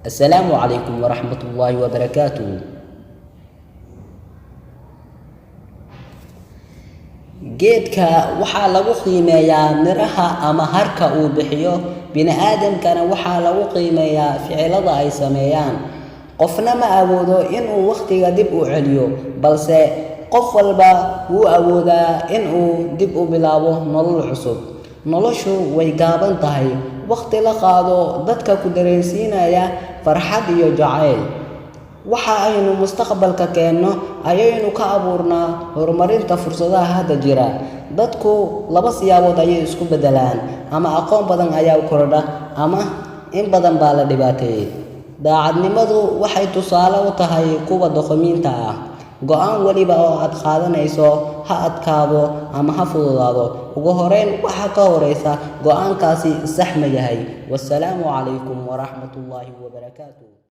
السلام عليكم ورحمة الله وبركاته. geedka waxaa lagu qiimeeyaa miraha ama harka uu bixiyo bini'aadamkana waxaa lagu qiimeeyaa ficilada ay sameeyaan. qofna ma awoodo inuu waqtiga dib u celiyo, balse qof walba wuu awoodaa inuu dib u bilaabo nolol cusub. noloshu way gaaban tahay, waqti la qaado dadka ku dareensiinaya farxad iyo jacayl. waxa aynu mustaqbalka keenno ayaynu ka abuurnaa horumarinta fursadaha hadda jira. dadku laba siyaabood ayay isku bedelaan, ama aqoon badan ayaa u kordha ama in badan baa la dhibaateeyay. daacadnimadu waxay tusaale u tahay kuwa doqomiinta ah. go'aan waliba oo aad qaadanayso ha adkaado ama ha fududaado, ugu horeyn waxa ka horeysa go'aankaasi sax ma yahay. wassalaamu calaykum waraxmatullaahi wabarakaatuh.